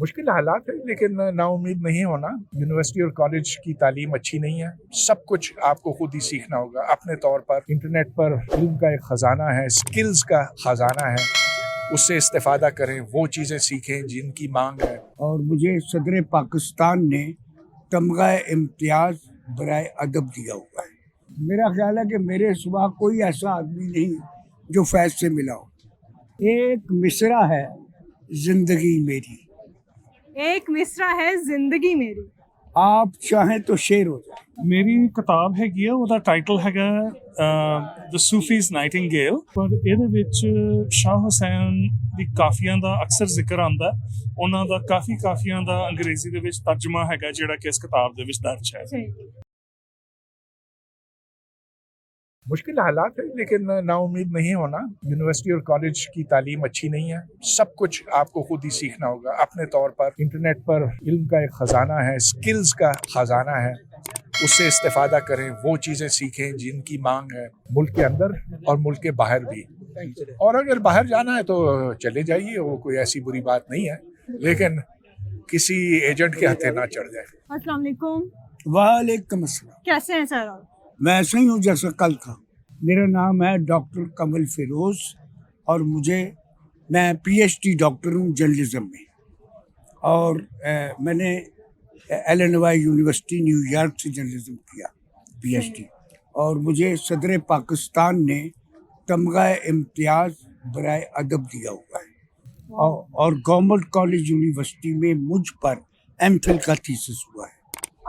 مشکل حالات ہے لیکن نا امید نہیں ہونا. یونیورسٹی اور کالج کی تعلیم اچھی نہیں ہے. سب کچھ آپ کو خود ہی سیکھنا ہوگا اپنے طور پر. انٹرنیٹ پر علم کا ایک خزانہ ہے, سکلز کا خزانہ ہے, اس سے استفادہ کریں, وہ چیزیں سیکھیں جن کی مانگ ہے. اور مجھے صدر پاکستان نے تمغہ امتیاز برائے ادب دیا ہوا ہے. میرا خیال ہے کہ میرے سوا کوئی ایسا آدمی نہیں جو فیض سے ملا ہو. ایک مصرع ہے زندگی میری, ایک مصرع ہے زندگی میری, آپ چاہیں تو شعر ہو جائے. میری ਕਿਤਾਬ ਹੈਗੀ ਆ, ਉਹਦਾ ਟਾਈਟਲ ਹੈਗਾ ਦ ਸੂਫੀਜ਼ ਨਾਈਟਿੰਗੇਲ. ਪਰ ਇਹਦੇ ਵਿੱਚ ਸ਼ਾਹ ਹੁਸੈਨ ਦੀ ਕਾਫੀਆਂ ਦਾ ਅਕਸਰ ਜ਼ਿਕਰ ਆਉਂਦਾ. ਉਹਨਾਂ ਦਾ ਕਾਫੀ ਕਾਫੀਆਂ ਦਾ ਅੰਗਰੇਜ਼ੀ ਦੇ ਵਿੱਚ ਤਰਜਮਾ ਹੈਗਾ ਜਿਹੜਾ ਕਿ ਇਸ ਕਿਤਾਬ ਦੇ ਵਿੱਚ ਦਰਜ ਹੈ. مشکل حالات ہے لیکن نا امید نہیں ہونا. یونیورسٹی اور کالج کی تعلیم اچھی نہیں ہے. سب کچھ آپ کو خود ہی سیکھنا ہوگا اپنے طور پر. انٹرنیٹ پر علم کا ایک خزانہ ہے, سکلز کا خزانہ ہے, اس سے استفادہ کریں, وہ چیزیں سیکھیں جن کی مانگ ہے ملک کے اندر اور ملک کے باہر بھی. اور اگر باہر جانا ہے تو چلے جائیے, وہ کوئی ایسی بری بات نہیں ہے, لیکن کسی ایجنٹ کے ہاتھے نہ چڑھ جائے. السلام علیکم. وعلیکم السلام. کیسے ہیں سر آپ؟ میں ایسے ہی ہوں جیسا کل تھا. میرا نام ہے ڈاکٹر کمل فیروز اور میں پی ایچ ڈی ڈاکٹر ہوں جرنلزم میں. اور میں نے ایلنوائی یونیورسٹی نیو یارک سے جرنلزم کیا پی ایچ ڈی. اور مجھے صدر پاکستان نے تمغہ امتیاز برائے ادب دیا ہوا ہے. اور گورنمنٹ کالج یونیورسٹی میں مجھ پر ایم فل کا تھیسس ہوا ہے.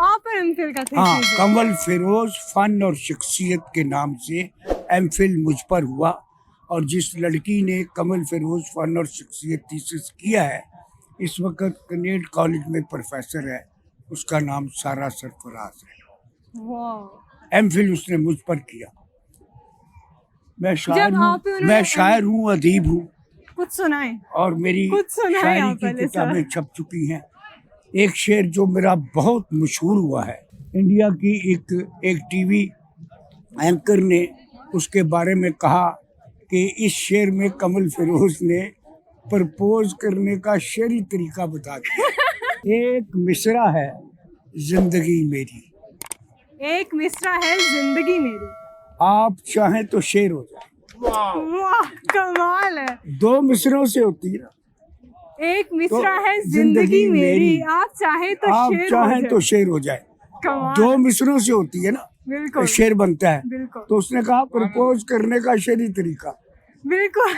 آپ پر ایم فل کا ہاں, تھیسس؟ کمل فیروز فن اور شخصیت کے نام سے ایم فل مجھ پر ہوا. اور جس لڑکی نے کمل فیروز فن اور شخصیت تھیسس کیا ہے اس وقت کنیڈ کالج میں پروفیسر ہے, اس کا نام سارا سرفراز ہے. واو. ایم فل اس نے مجھ پر کیا. میں شاعر ہوں, ادیب ہوں, کچھ سنائیں. اور میری کچھ سنائیں شاعری آپ کی پہلے کتابیں چھپ چکی ہیں. ایک شعر جو میرا بہت مشہور ہوا ہے, انڈیا کی ایک ٹی وی اینکر نے اس کے بارے میں کہا کہ اس شعر میں کمل فیروز نے پرپوز کرنے کا شعری طریقہ بتا دیا. ایک مصرع ہے زندگی میری, ایک مصرع ہے زندگی میری, آپ چاہیں تو شعر ہو جائے. واہ کمال ہے. دو مصرعوں سے ہوتی ہے. ایک مصرع ہے زندگی میری, آپ چاہیں تو شعر ہو جائے. کمال. دو مصرعوں سے ہوتی ہے نا, بالکل شعر بنتا ہے. بالکل تو اس نے کہا پرپوز کرنے کا شعری طریقہ. بالکل.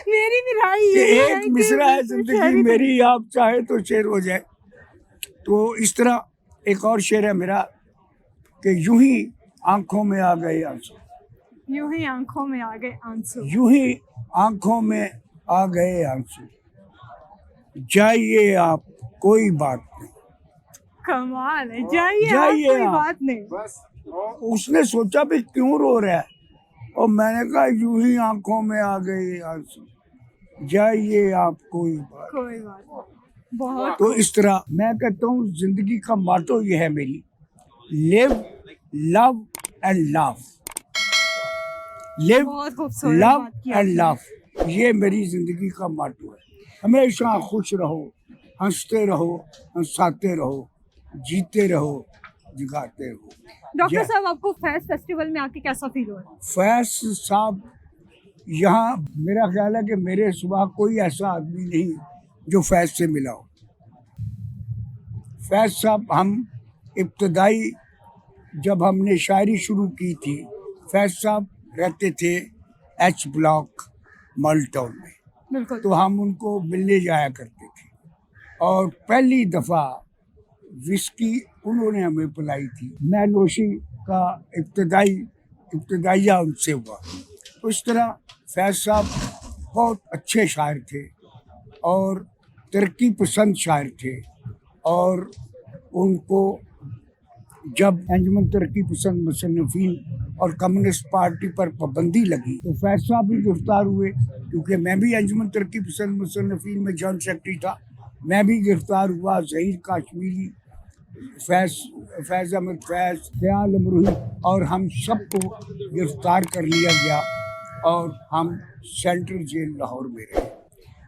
میری بھی رائے یہ ہے ایک مصرع ہے زندگی میری, آپ چاہیں تو شعر ہو جائے. تو اس طرح ایک اور شعر ہے میرا کہ یوں ہی آنکھوں میں آ گئے آنسو, یوں ہی آنکھوں میں آ گئے آنسو, یوں ہی آنکھوں میں آ گئے آنسو, جائیے آپ کوئی بات نہیں. کمال ہے. جائیے کوئی آپ. بات نہیں. اس نے سوچا بھی کیوں رو رہا ہے, اور میں نے کہا یوں ہی آنکھوں میں آ گئے آنسو, جائیے آپ کوئی بات. کوئی بات نہیں. بہت تو اس طرح میں کہتا ہوں زندگی کا ماٹو یہ ہے میری, لیو لو اینڈ لاف. لیو بہت خوبصورت لو بات کی اینڈ لاف, یہ میری زندگی کا ماٹو ہے. ہمیشہ خوش رہو, ہنستے رہو, ہنساتے رہو, جیتے رہو, جگاتے رہو. ڈاکٹر صاحب آپ کو فیض فیسٹیول میں آ کے کیسا فیل ہو رہا ہے؟ فیض صاحب, یہاں میرا خیال ہے کہ میرے سوا کوئی ایسا آدمی نہیں جو فیض سے ملا ہو. فیض صاحب, ہم ابتدائی جب ہم نے شاعری شروع کی تھی, فیض صاحب رہتے تھے ایچ بلاک مال ٹاؤن میں. بالکل. تو ہم ان کو ملنے جایا کرتے تھے, اور پہلی دفعہ وسکی انہوں نے ہمیں پلائی تھی. میں نوشی کا ابتدائیہ ان سے ہوا. اس طرح فیض صاحب بہت اچھے شاعر تھے اور ترقی پسند شاعر تھے. اور ان کو جب انجمن ترقی پسند مصنفین اور کمیونسٹ پارٹی پر پابندی لگی تو فیض صاحب بھی گرفتار ہوئے, کیونکہ میں بھی انجمن ترقی پسند مصنفین میں جوائنٹ سیکرٹری تھا. میں بھی گرفتار ہوا, ظہیر کاشمیری, فیض احمد فیض, خیال امروہی, اور ہم سب کو گرفتار کر لیا گیا اور ہم سینٹرل جیل لاہور میں رہے.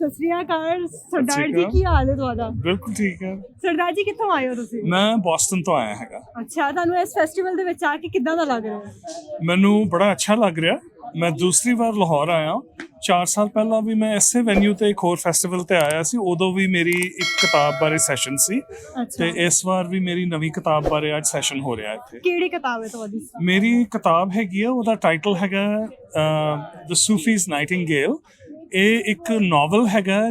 ਸਤਿ ਸ਼੍ਰੀ ਅਕਾਲ ਸਰਦਾਰ ਸਤਿ ਜੀ, ਸ਼੍ਰੀ ਕੀ ਹਾਲ ਹੈ ਤੁਹਾਡਾ? ਬਿਲਕੁਲ ਠੀਕ ਹੈ। ਸਰਦਾਰ ਜੀ ਕਿੱਥੋਂ ਆਏ ਹੋ ਤੁਸੀਂ? ਮੈਂ ਬੋਸਟਨ ਤੋਂ ਆਇਆ ਹੈਗਾ। ਅੱਛਾ, ਤੁਹਾਨੂੰ ਇਸ ਫੈਸਟੀਵਲ ਦੇ ਵਿੱਚ ਆ ਕੇ ਕਿੱਦਾਂ ਦਾ ਲੱਗ ਰਿਹਾ ਹੈ? ਮੈਨੂੰ ਬੜਾ ਅੱਛਾ ਲੱਗ ਰਿਹਾ। ਮੈਂ ਦੂਸਰੀ ਵਾਰ ਲਾਹੌਰ ਆਇਆ। 4 ਸਾਲ ਪਹਿਲਾਂ ਵੀ ਮੈਂ ਇਸੇ ਵੈਨਿਊ ਤੇ ਇੱਕ ਹੋਰ ਫੈਸਟੀਵਲ ਤੇ ਆਇਆ ਸੀ, ਉਦੋਂ ਵੀ ਮੇਰੀ ਇੱਕ ਕਿਤਾਬ ਬਾਰੇ ਸੈਸ਼ਨ ਸੀ ਅੱਛਾ, ਤੇ ਇਸ ਵਾਰ ਵੀ ਮੇਰੀ ਨਵੀਂ ਕਿਤਾਬ ਬਾਰੇ ਅੱਜ ਸੈਸ਼ਨ ਹੋ ਰਿਹਾ ਇੱਥੇ। ਕਿਹੜੀ ਕਿਤਾਬ ਹੈ ਤੁਹਾਡੀ? ਮੇਰੀ ਕਿਤਾਬ ਹੈਗੀ ਆ, ਉਹਦਾ ਟਾਈਟਲ ਹੈਗਾ ਦ ਸੂਫੀਜ਼ ਨਾਈਟਿੰਗੇਲ। ਇਹ ਇੱਕ ਨਾਵਲ ਹੈਗਾ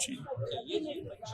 ਜੀ।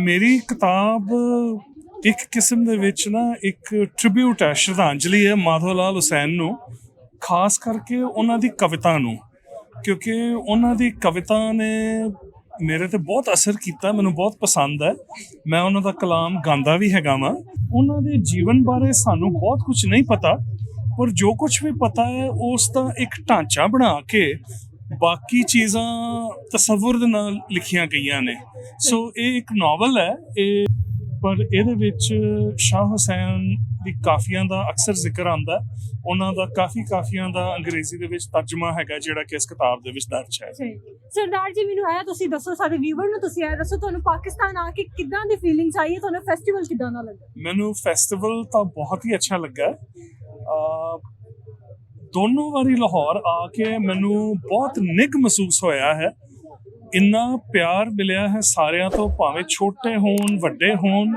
ਮੇਰੀ ਕਿਤਾਬ ਇੱਕ ਕਿਸਮ ਦੇ ਵਿੱਚ ਨਾ ਇੱਕ ਟ੍ਰਿਬਿਊਟ ਹੈ, ਸ਼ਰਧਾਂਜਲੀ ਹੈ ਮਾਧੋ ਲਾਲ ਹੁਸੈਨ ਨੂੰ, ਖਾਸ ਕਰਕੇ ਉਹਨਾਂ ਦੀ ਕਵਿਤਾ ਨੂੰ, ਕਿਉਂਕਿ ਉਹਨਾਂ ਦੀ ਕਵਿਤਾ ਨੇ ਮੇਰੇ ਤੇ ਬਹੁਤ ਅਸਰ ਕੀਤਾ, ਮੈਨੂੰ ਬਹੁਤ ਪਸੰਦ ਹੈ। ਮੈਂ ਉਹਨਾਂ ਦਾ ਕਲਾਮ ਗਾਉਂਦਾ ਵੀ ਹੈਗਾ ਵਾਂ। ਉਹਨਾਂ ਦੇ ਜੀਵਨ ਬਾਰੇ ਸਾਨੂੰ ਬਹੁਤ ਕੁਝ ਨਹੀਂ ਪਤਾ, ਪਰ ਜੋ ਕੁਝ ਵੀ ਪਤਾ ਹੈ ਉਸ ਦਾ ਇੱਕ ਢਾਂਚਾ ਬਣਾ ਕੇ ਬਾਕੀ ਚੀਜ਼ਾਂ ਤਸੱਵੁਰ ਦੇ ਨਾਲ ਲਿਖੀਆਂ ਗਈਆਂ ਨੇ। ਸੋ ਇਹ ਇੱਕ ਨਾਵਲ ਹੈ ਇਹ, ਪਰ ਇਹਦੇ ਵਿੱਚ ਸ਼ਾਹ ਹੁਸੈਨ ਦੀ ਕਾਫੀਆਂ ਦਾ ਅਕਸਰ ਜ਼ਿਕਰ ਆਉਂਦਾ। ਉਹਨਾਂ ਦਾ ਕਾਫੀਆਂ ਦਾ ਅੰਗਰੇਜ਼ੀ ਦੇ ਵਿੱਚ ਤਰਜਮਾ ਹੈਗਾ ਜਿਹੜਾ ਕਿ ਇਸ ਕਿਤਾਬ ਦੇ ਵਿੱਚ ਦਰਜ ਹੈ। ਸਰਦਾਰ ਜੀ, ਮੈਨੂੰ ਆਇਆ ਤੁਸੀਂ ਦੱਸੋ, ਸਾਡੇ ਵੀਵਰ ਨੂੰ ਤੁਸੀਂ ਆਇਆ ਦੱਸੋ, ਤੁਹਾਨੂੰ ਪਾਕਿਸਤਾਨ ਆ ਕੇ ਕਿੱਦਾਂ ਦੀ ਫੀਲਿੰਗਸ ਆਈ ਹੈ? ਤੁਹਾਨੂੰ ਫੈਸਟੀਵਲ ਕਿੱਦਾਂ ਦਾ ਲੱਗਾ? ਮੈਨੂੰ ਫੈਸਟੀਵਲ ਤਾਂ ਬਹੁਤ ਹੀ ਅੱਛਾ ਲੱਗਾ। ਦੋਨੋਂ ਵਾਰੀ ਲਾਹੌਰ ਆ ਕੇ ਮੈਨੂੰ ਬਹੁਤ ਨਿੱਘ ਮਹਿਸੂਸ ਹੋਇਆ ਹੈ। ਇੰਨਾ ਪਿਆਰ ਮਿਲਿਆ ਹੈ ਸਾਰਿਆਂ ਤੋਂ, ਭਾਵੇਂ ਛੋਟੇ ਹੋਣ ਵੱਡੇ ਹੋਣ,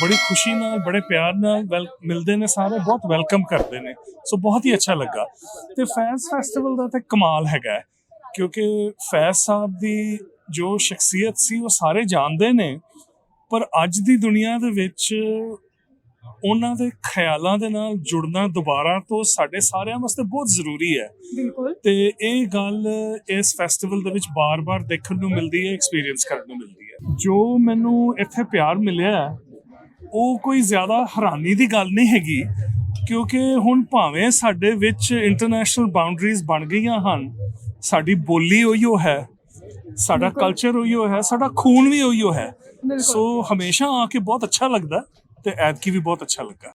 ਬੜੀ ਖੁਸ਼ੀ ਨਾਲ ਬੜੇ ਪਿਆਰ ਨਾਲ ਮਿਲਦੇ ਨੇ ਸਾਰੇ, ਬਹੁਤ ਵੈਲਕਮ ਕਰਦੇ ਨੇ। ਸੋ ਬਹੁਤ ਹੀ ਅੱਛਾ ਲੱਗਾ। ਤੇ ਫੈਜ਼ ਫੈਸਟੀਵਲ ਦਾ ਤਾਂ ਕਮਾਲ ਹੈਗਾ, ਕਿਉਂਕਿ ਫੈਜ਼ ਸਾਹਿਬ ਦੀ ਜੋ ਸ਼ਖਸੀਅਤ ਸੀ ਉਹ ਸਾਰੇ ਜਾਣਦੇ ਨੇ, ਪਰ ਅੱਜ ਦੀ ਦੁਨੀਆ ਦੇ ਵਿੱਚ ਉਹਨਾਂ ਦੇ ਖਿਆਲਾਂ ਦੇ ਨਾਲ ਜੁੜਨਾ ਦੁਬਾਰਾ ਤੋਂ ਸਾਡੇ ਸਾਰਿਆਂ ਵਾਸਤੇ ਬਹੁਤ ਜ਼ਰੂਰੀ ਹੈ। ਬਿਲਕੁਲ। ਤੇ ਇਹ ਗੱਲ ਇਸ ਫੈਸਟੀਵਲ ਦੇ ਵਿੱਚ ਬਾਰ-ਬਾਰ ਦੇਖਣ ਨੂੰ ਮਿਲਦੀ ਹੈ, ਐਕਸਪੀਰੀਅੰਸ ਕਰਨ ਨੂੰ ਮਿਲਦੀ ਹੈ। ਜੋ ਮੈਨੂੰ ਇੱਥੇ ਪਿਆਰ ਮਿਲਿਆ ਉਹ ਕੋਈ ਜ਼ਿਆਦਾ ਹੈਰਾਨੀ ਦੀ ਗੱਲ ਨਹੀਂ ਹੈਗੀ, ਕਿਉਂਕਿ ਹੁਣ ਭਾਵੇਂ ਸਾਡੇ ਵਿੱਚ ਇੰਟਰਨੈਸ਼ਨਲ ਬਾਉਂਡਰੀਜ਼ ਬਣ ਗਈਆਂ ਹਨ, ਸਾਡੀ ਬੋਲੀ ਉਹੀਓ ਹੈ, ਸਾਡਾ ਕਲਚਰ ਉਹੀਓ ਹੈ, ਸਾਡਾ ਖੂਨ ਵੀ ਉਹੀਓ ਹੈ। ਸੋ ਹਮੇਸ਼ਾ ਆ ਕੇ ਬਹੁਤ ਅੱਛਾ ਲੱਗਦਾ ਤੇ ਐਤਕੀ ਵੀ ਬਹੁਤ ਅੱਛਾ ਲੱਗਾ।